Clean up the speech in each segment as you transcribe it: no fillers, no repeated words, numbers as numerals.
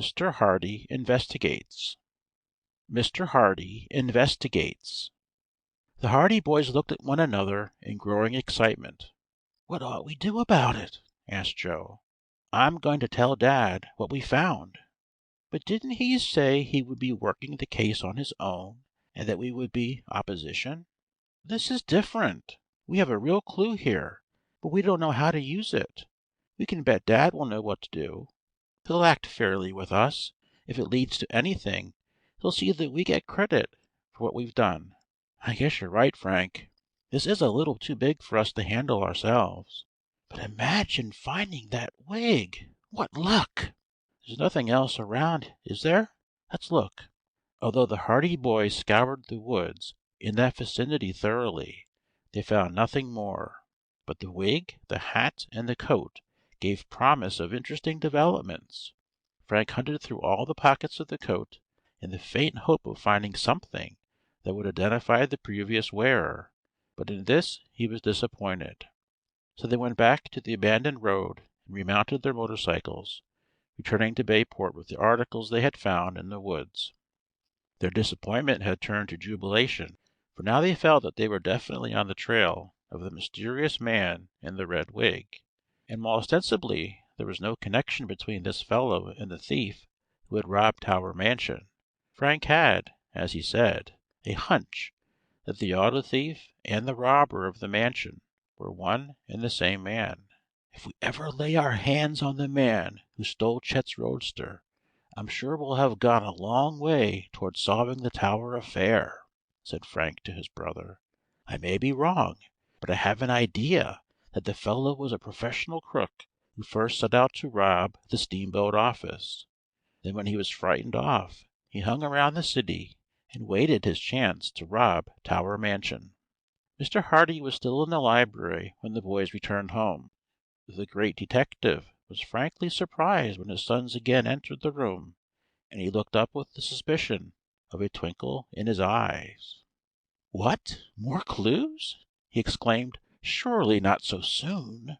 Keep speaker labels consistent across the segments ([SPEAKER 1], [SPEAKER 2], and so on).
[SPEAKER 1] Mr. Hardy Investigates. Mr. Hardy Investigates. The Hardy boys looked at one another in growing excitement. "What ought we do about it?" asked Joe. "I'm going to tell Dad what we found." "But didn't he say he would be working the case on his own, and that we would be opposition?" "This is different. We have a real clue here, but we don't know how to use it. We can bet Dad will know what to do. He'll act fairly with us. If it leads to anything, he'll see that we get credit for what we've done." "I guess you're right, Frank. This is a little too big for us to handle ourselves. But imagine finding that wig! What luck! There's nothing else around, is there? Let's look." Although the Hardy boys scoured the woods in that vicinity thoroughly, they found nothing more. But the wig, the hat, and the coat gave promise of interesting developments. Frank hunted through all the pockets of the coat in the faint hope of finding something that would identify the previous wearer, but in this he was disappointed. So they went back to the abandoned road and remounted their motorcycles, returning to Bayport with the articles they had found in the woods. Their disappointment had turned to jubilation, for now they felt that they were definitely on the trail of the mysterious man in the red wig. And while ostensibly there was no connection between this fellow and the thief who had robbed Tower Mansion, Frank had, as he said, a hunch that the auto thief and the robber of the mansion were one and the same man. "If we ever lay our hands on the man who stole Chet's roadster, I'm sure we'll have gone a long way toward solving the Tower affair," said Frank to his brother. "I may be wrong, but I have an idea that the fellow was a professional crook who first set out to rob the steamboat office. Then when he was frightened off, he hung around the city and waited his chance to rob Tower Mansion." Mr. Hardy was still in the library when the boys returned home. The great detective was frankly surprised when his sons again entered the room, and he looked up with the suspicion of a twinkle in his eyes. "What, more clues?" he exclaimed. "Surely not so soon."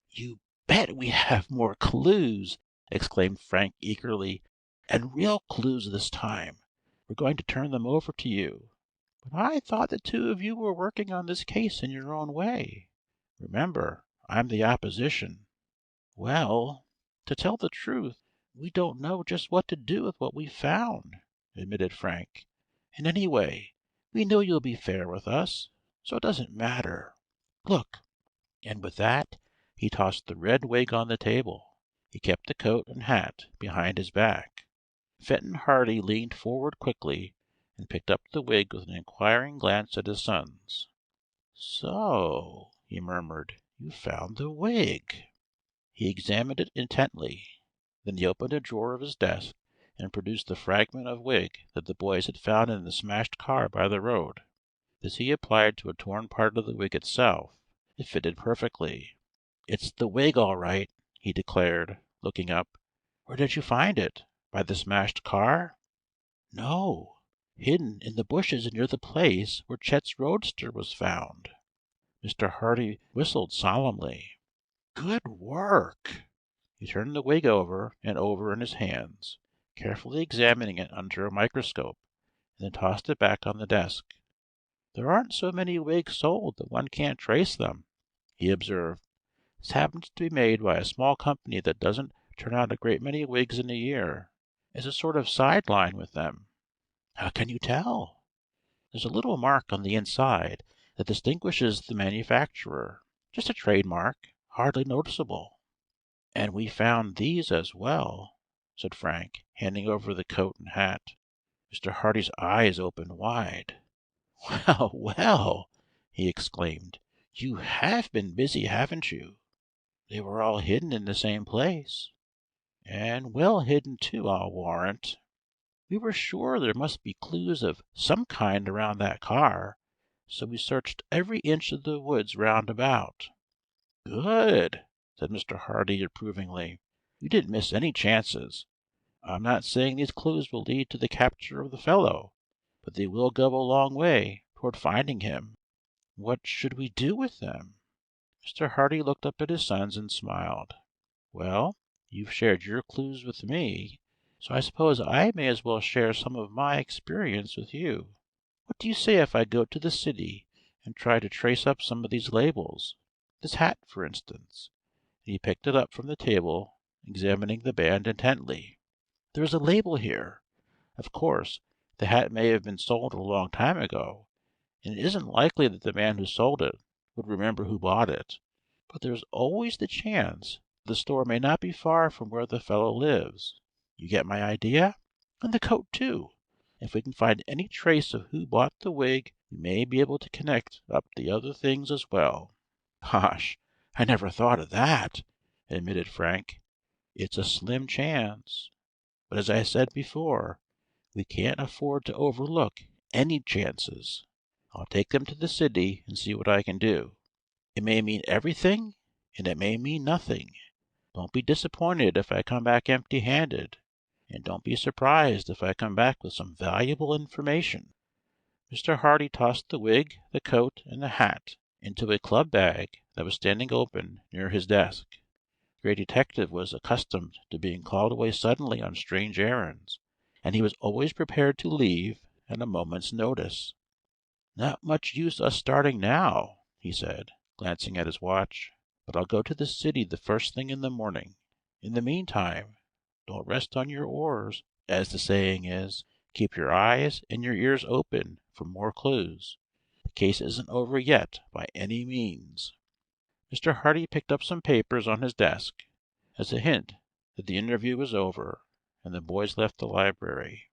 [SPEAKER 1] "You bet we have more clues!" exclaimed Frank eagerly. "And real clues this time. We're going to turn them over to you. But I thought the two of you were working on this case in your own way. Remember, I'm the opposition." "Well, to tell the truth, we don't know just what to do with what we've found," admitted Frank. "And anyway, we know you'll be fair with us, so it doesn't matter. Look." And with that, he tossed the red wig on the table. He kept the coat and hat behind his back. Fenton Hardy leaned forward quickly and picked up the wig with an inquiring glance at his sons. "So," he murmured, "you found the wig." He examined it intently. Then he opened a drawer of his desk and produced the fragment of wig that the boys had found in the smashed car by the road. This he applied to a torn part of the wig itself. It fitted perfectly. "It's the wig, all right," he declared, looking up. "Where did you find it? By the smashed car?" "No, hidden in the bushes near the place where Chet's roadster was found." Mr. Hardy whistled solemnly. "Good work!" He turned the wig over and over in his hands, carefully examining it under a microscope, and then tossed it back on the desk. "There aren't so many wigs sold that one can't trace them," he observed. "This happens to be made by a small company that doesn't turn out a great many wigs in a year, as a sort of side line with them." "How can you tell?" "There's a little mark on the inside that distinguishes the manufacturer. Just a trademark, hardly noticeable." "And we found these as well," said Frank, handing over the coat and hat. Mr. Hardy's eyes opened wide. "Well, well!" he exclaimed. "You have been busy, haven't you? They were all hidden in the same place. And well hidden, too, I'll warrant. We were sure there must be clues of some kind around that car, so we searched every inch of the woods round about." "Good!" said Mr. Hardy approvingly. "You didn't miss any chances. I'm not saying these clues will lead to the capture of the fellow, but they will go a long way toward finding him." "What should we do with them?" Mr. Hardy looked up at his sons and smiled. "Well, you've shared your clues with me, so I suppose I may as well share some of my experience with you. What do you say if I go to the city and try to trace up some of these labels? This hat, for instance." And he picked it up from the table, examining the band intently. "There is a label here. Of course, the hat may have been sold a long time ago, and it isn't likely that the man who sold it would remember who bought it. But there's always the chance that the store may not be far from where the fellow lives. You get my idea? And the coat, too. If we can find any trace of who bought the wig, we may be able to connect up the other things as well." "Gosh, I never thought of that," admitted Frank. "It's a slim chance. But as I said before, we can't afford to overlook any chances. I'll take them to the city and see what I can do. It may mean everything, and it may mean nothing. Don't be disappointed if I come back empty-handed, and don't be surprised if I come back with some valuable information." Mr. Hardy tossed the wig, the coat, and the hat into a club bag that was standing open near his desk. The great detective was accustomed to being called away suddenly on strange errands, and he was always prepared to leave at a moment's notice. "Not much use us starting now," he said, glancing at his watch, "but I'll go to the city the first thing in the morning. In the meantime, don't rest on your oars, as the saying is. Keep your eyes and your ears open for more clues. The case isn't over yet by any means." Mr. Hardy picked up some papers on his desk, as a hint that the interview was over, and the boys left the library.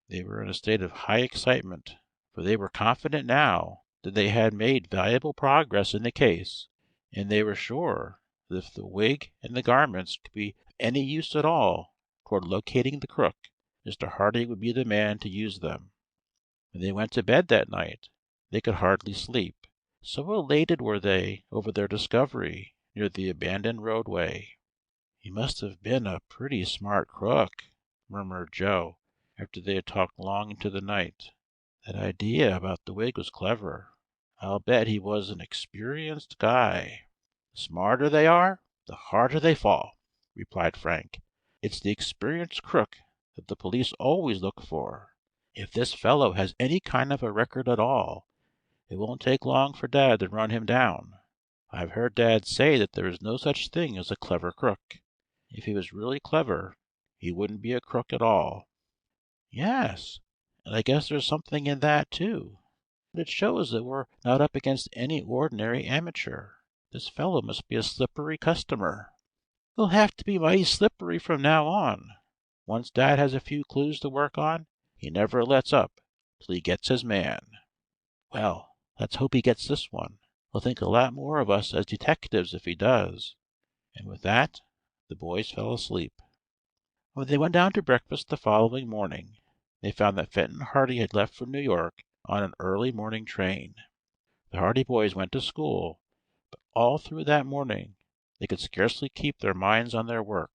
[SPEAKER 1] They were in a state of high excitement, for they were confident now that they had made valuable progress in the case, and they were sure that if the wig and the garments could be of any use at all toward locating the crook, Mr. Hardy would be the man to use them. When they went to bed that night, they could hardly sleep, so elated were they over their discovery near the abandoned roadway. "He must have been a pretty smart crook," murmured Joe, after they had talked long into the night. "That idea about the wig was clever. I'll bet he was an experienced guy." "The smarter they are, the harder they fall," replied Frank. "It's the experienced crook that the police always look for. If this fellow has any kind of a record at all, it won't take long for Dad to run him down. I've heard Dad say that there is no such thing as a clever crook. If he was really clever, he wouldn't be a crook at all." "Yes, and I guess there's something in that, too. But it shows that we're not up against any ordinary amateur. This fellow must be a slippery customer." "He'll have to be mighty slippery from now on. Once Dad has a few clues to work on, he never lets up till he gets his man." "Well, let's hope he gets this one. He'll think a lot more of us as detectives if he does." And with that the boys fell asleep. When they went down to breakfast the following morning, they found that Fenton Hardy had left for New York on an early morning train. The Hardy boys went to school, but all through that morning they could scarcely keep their minds on their work.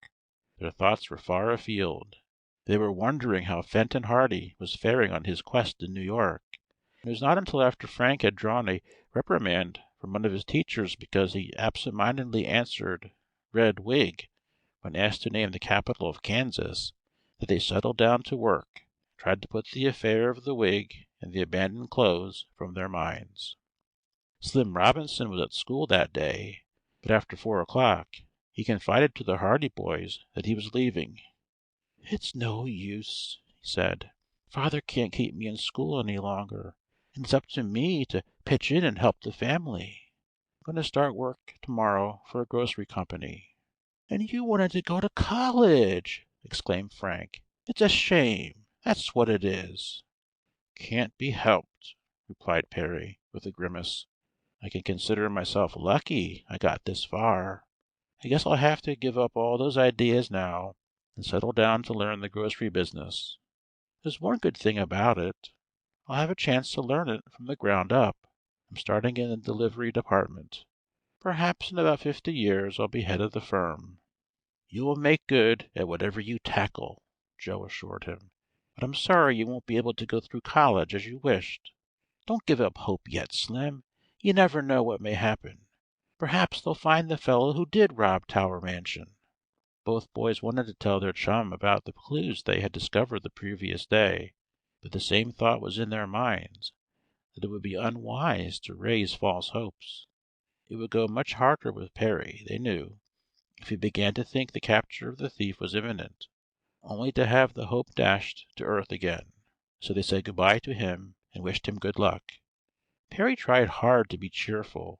[SPEAKER 1] Their thoughts were far afield. They were wondering how Fenton Hardy was faring on his quest in New York. It was not until after Frank had drawn a reprimand from one of his teachers because he absent-mindedly answered "Red Wig" when asked to name the capital of Kansas, that they settled down to work, and tried to put the affair of the wig and the abandoned clothes from their minds. Slim Robinson was at school that day, but after 4 o'clock he confided to the Hardy boys that he was leaving. "It's no use," he said. "Father can't keep me in school any longer, and it's up to me to pitch in and help the family. I'm going to start work to-morrow for a grocery company." "And you wanted to go to college!" exclaimed Frank. "It's a shame, that's what it is." "Can't be helped," replied Perry, with a grimace. "I can consider myself lucky I got this far. I guess I'll have to give up all those ideas now and settle down to learn the grocery business. There's one good thing about it. I'll have a chance to learn it from the ground up. I'm starting in the delivery department. Perhaps in about 50 years I'll be head of the firm." "You will make good at whatever you tackle," Joe assured him. "But I'm sorry you won't be able to go through college as you wished. Don't give up hope yet, Slim. You never know what may happen. Perhaps they'll find the fellow who did rob Tower Mansion." Both boys wanted to tell their chum about the clues they had discovered the previous day, but the same thought was in their minds, that it would be unwise to raise false hopes. It would go much harder with Perry, they knew, if he began to think the capture of the thief was imminent, only to have the hope dashed to earth again. So they said good-bye to him and wished him good luck. Perry tried hard to be cheerful,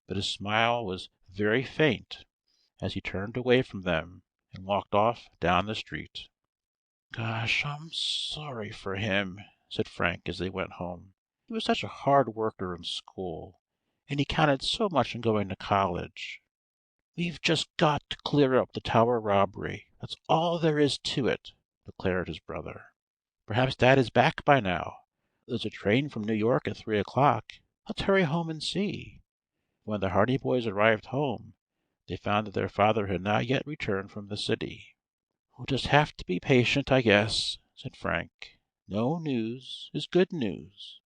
[SPEAKER 1] but his smile was very faint as he turned away from them and walked off down the street. "Gosh, I'm sorry for him," said Frank as they went home. "He was such a hard worker in school, and he counted so much on going to college. We've just got to clear up the Tower robbery. That's all there is to it," declared his brother. "Perhaps Dad is back by now. There's a train from New York at 3 o'clock. Let's hurry home and see." When the Hardy boys arrived home, they found that their father had not yet returned from the city. "We'll just have to be patient, I guess," said Frank. "No news is good news."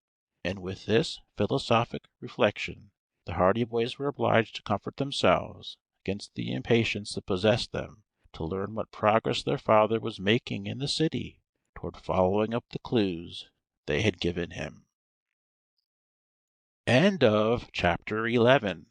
[SPEAKER 1] And with this philosophic reflection, the Hardy boys were obliged to comfort themselves against the impatience that possessed them to learn what progress their father was making in the city toward following up the clues they had given him. End of chapter 11.